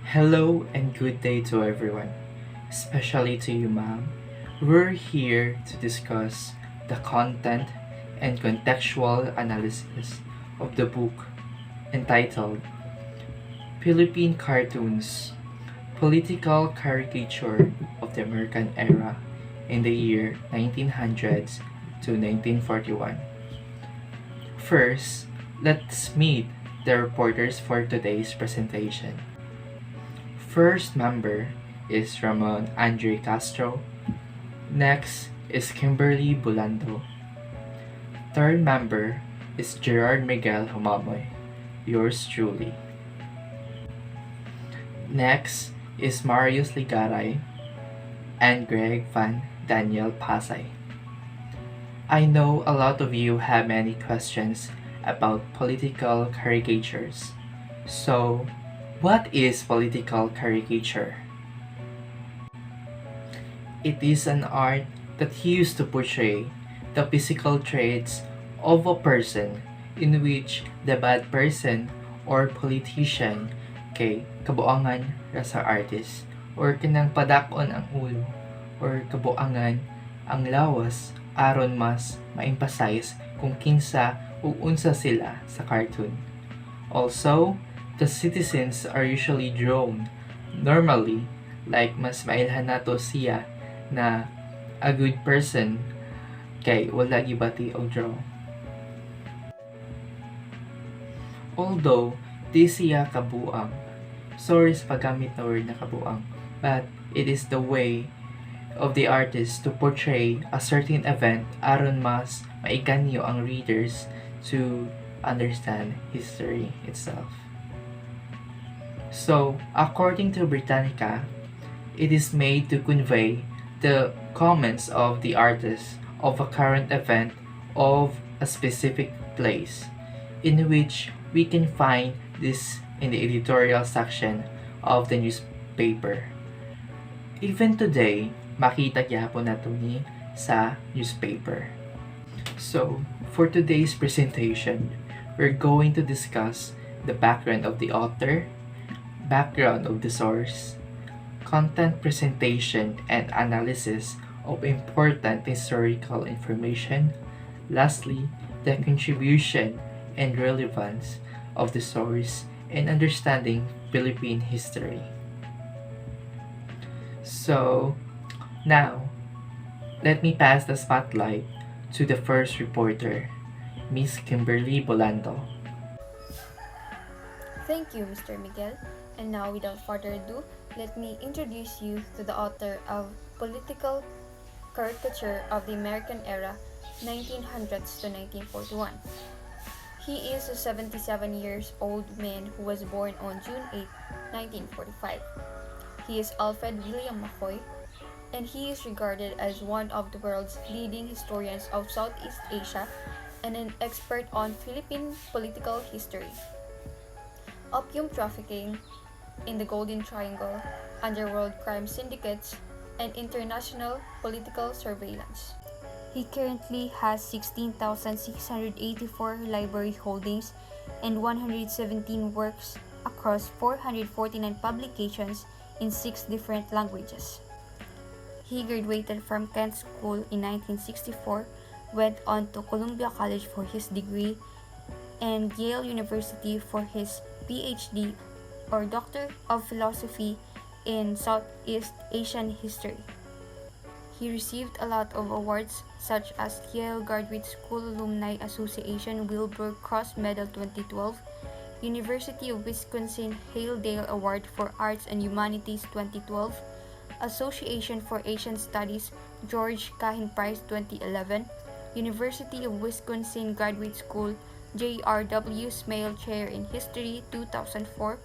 Hello and good day to everyone, especially to you, ma'am. We're here to discuss the content and contextual analysis of the book entitled Philippine Cartoons Political Caricature of the American Era in the year 1900s to 1941. First, let's meet the reporters for today's presentation. First member is Ramon Andre Castro. Next is Kimberly Bulando. Third member is Gerard Miguel Humamoy, yours truly. Next is Marius Ligaray and Greg Van Daniel Pasay. I know a lot of you have many questions about political caricatures. So, what is political caricature? It is an art that used to portray the physical traits of a person in which the bad person or politician kay kabuangan ra sa artist or kanang padakon ang ulo or kabuangan ang lawas aron mas ma-emphasize kung kinsa ug unsa sila sa cartoon. Also, the citizens are usually drawn normally like mas mailhan nato siya na a good person kay wala gibati og draw. Although di siya kabuang, sorry sa paggamit na word na kabuang, but it is the way of the artist to portray a certain event aron mas maiganyo ang readers to understand history itself. So, according to Britannica, it is made to convey the comments of the artist of a current event of a specific place, in which we can find this in the editorial section of the newspaper. Even today, makita gyapon nato ni sa newspaper. So, for today's presentation, we're going to discuss the background of the author, background of the source, content presentation and analysis of important historical information, lastly, the contribution and relevance of the source in understanding Philippine history. So, now, let me pass the spotlight to the first reporter, Miss Kimberly Bolando. Thank you, Mr. Miguel. And now, without further ado, let me introduce you to the author of Political Caricature of the American Era, 1900s to 1941. He is a 77 years old man who was born on June 8, 1945. He is Alfred William McCoy, and he is regarded as one of the world's leading historians of Southeast Asia and an expert on Philippine political history. Opium trafficking in the Golden Triangle, underworld crime syndicates, and international political surveillance. He currently has 16,684 library holdings and 117 works across 449 publications in 6 different languages. He graduated from Kent School in 1964, went on to Columbia College for his degree, and Yale University for his PhD or Doctor of Philosophy in Southeast Asian History. He received a lot of awards such as Yale Graduate School Alumni Association Wilbur Cross Medal 2012, University of Wisconsin Hale-Dale Award for Arts and Humanities 2012, Association for Asian Studies George Cahin Prize 2011, University of Wisconsin Graduate School J.R.W. Smale Chair in History 2004,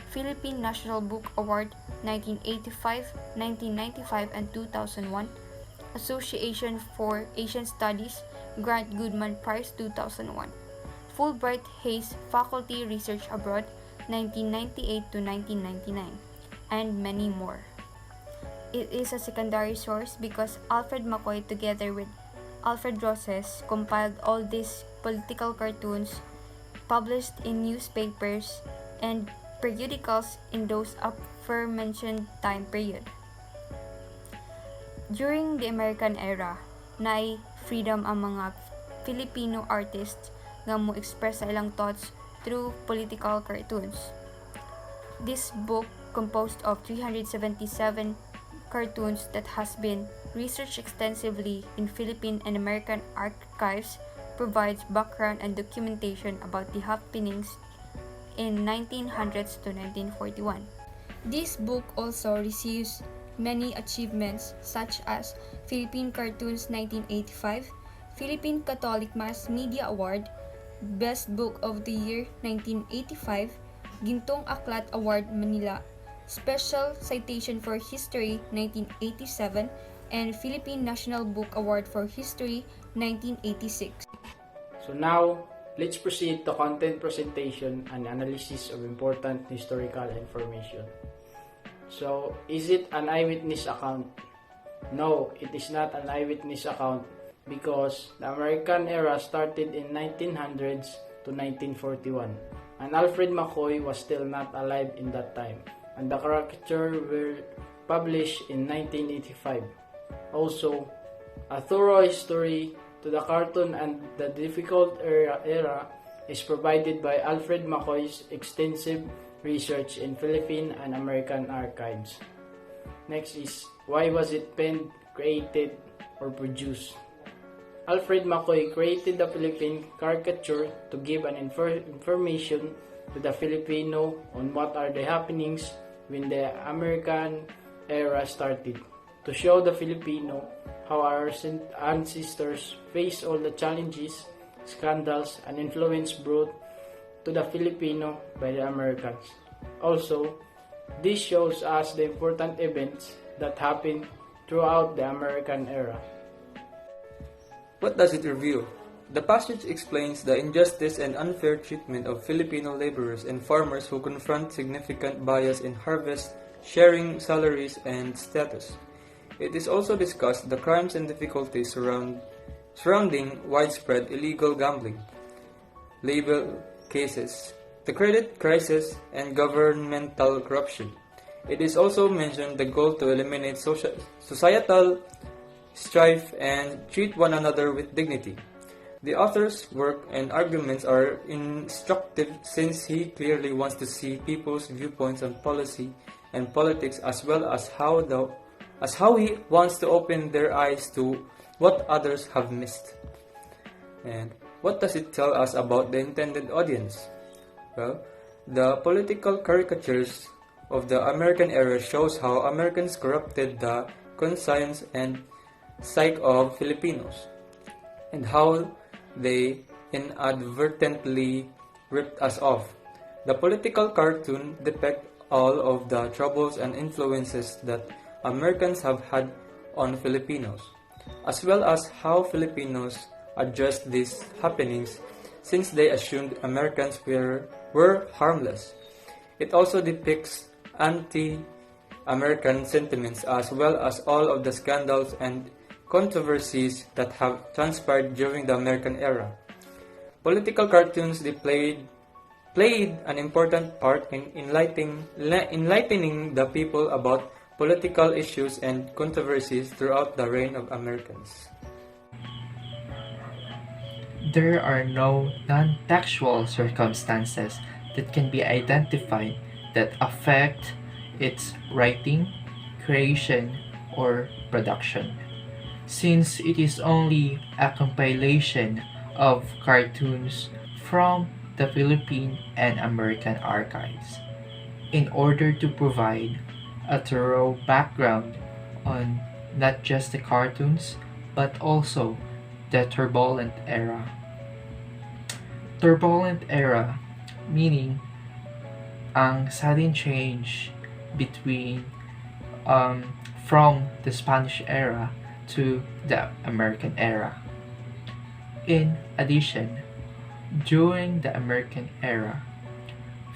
Philippine National Book Award 1985, 1995, and 2001, Association for Asian Studies Grant Goodman Prize 2001, Fulbright Hays Faculty Research Abroad 1998 to 1999, and many more. It is a secondary source because Alfred McCoy together with Alfred Roses compiled all these political cartoons published in newspapers, and periodicals in those aforementioned time period. During the American era, naay freedom ang mga Filipino artists nga mo express sa ilang thoughts through political cartoons. This book, composed of 377 cartoons that has been researched extensively in Philippine and American archives, provides background and documentation about the happenings in 1900s to 1941. This book also receives many achievements such as Philippine Cartoons 1985, Philippine Catholic Mass Media Award, Best Book of the Year 1985, Gintong Aklat Award Manila, Special Citation for History 1987, and Philippine National Book Award for History 1986. So now, let's proceed to content presentation and analysis of important historical information. So, is it an eyewitness account? No, it is not an eyewitness account because the American era started in 1900s to 1941 and Alfred McCoy was still not alive in that time, and the caricature were published in 1985. Also, a thorough history to the cartoon and the difficult era is provided by Alfred McCoy's extensive research in Philippine and American archives. Next is, why was it penned, created, or produced? Alfred McCoy created the Philippine caricature to give an information to the Filipino on what are the happenings when the American era started, to show the Filipino how our ancestors faced all the challenges, scandals, and influence brought to the Filipino by the Americans. Also, this shows us the important events that happened throughout the American era. What does it review? The passage explains the injustice and unfair treatment of Filipino laborers and farmers who confront significant bias in harvest, sharing, salaries, and status. It is also discussed the crimes and difficulties surrounding widespread illegal gambling, labor cases, the credit crisis, and governmental corruption. It is also mentioned the goal to eliminate societal strife and treat one another with dignity. The author's work and arguments are instructive since he clearly wants to see people's viewpoints on policy and politics as well as how he wants to open their eyes to what others have missed. And what does it tell us about the intended audience? Well, the political caricatures of the American era shows how Americans corrupted the conscience and psyche of Filipinos, and how they inadvertently ripped us off. The political cartoon depicts all of the troubles and influences that Americans have had on Filipinos, as well as how Filipinos addressed these happenings since they assumed Americans were harmless. It also depicts anti-American sentiments as well as all of the scandals and controversies that have transpired during the American era. Political cartoons played an important part in enlightening the people about political issues and controversies throughout the reign of Americans. There are no non-textual circumstances that can be identified that affect its writing, creation, or production, since it is only a compilation of cartoons from the Philippine and American archives. In order to provide a thorough background on not just the cartoons but also the turbulent era. Turbulent era meaning ang sudden change between from the Spanish era to the American era. In addition, during the American era,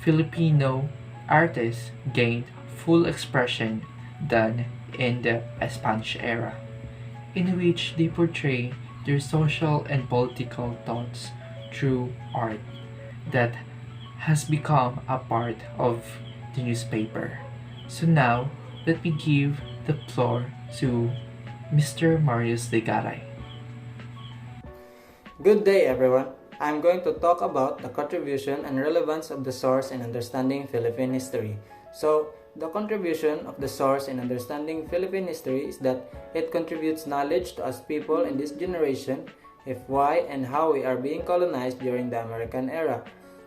Filipino artists gained full expression than in the Spanish era, in which they portray their social and political thoughts through art that has become a part of the newspaper. So now, let me give the floor to Mr. Marius Legaray. Good day, everyone. I'm going to talk about the contribution and relevance of the source in understanding Philippine history. So, the contribution of the source in understanding Philippine history is that it contributes knowledge to us people in this generation of why and how we are being colonized during the American era.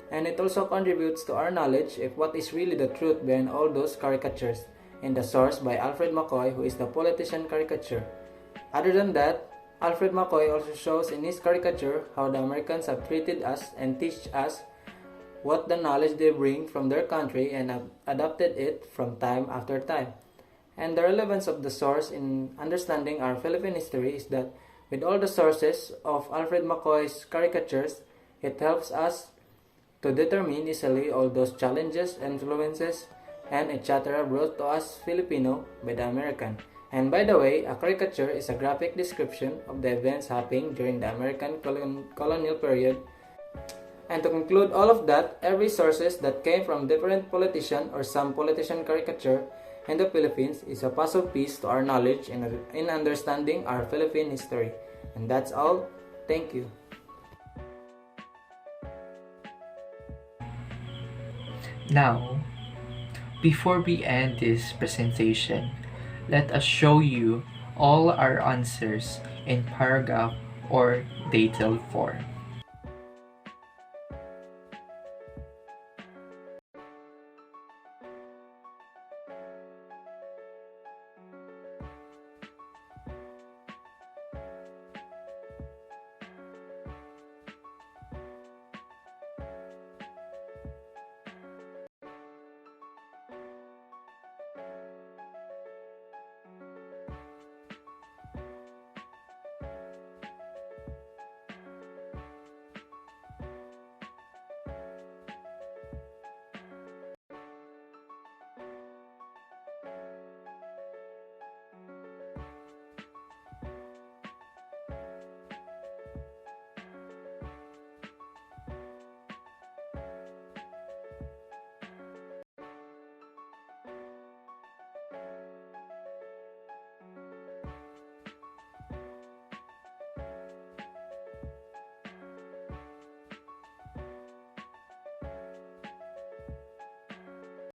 And it also contributes to our knowledge of what is really the truth behind all those caricatures in the source by Alfred McCoy, who is the politician caricature. Other than that, Alfred McCoy also shows in his caricature how the Americans have treated us and teach us what the knowledge they bring from their country and have adopted it from time after time. And the relevance of the source in understanding our Philippine history is that with all the sources of Alfred McCoy's caricatures, it helps us to determine easily all those challenges, influences, and etc. brought to us Filipino by the American. And by the way, a caricature is a graphic description of the events happening during the American colonial period. And to conclude all of that, every sources that came from different politician or some politician caricature in the Philippines is a puzzle piece to our knowledge in understanding our Philippine history. And that's all. Thank you. Now, before we end this presentation, let us show you all our answers in paragraph or detailed form.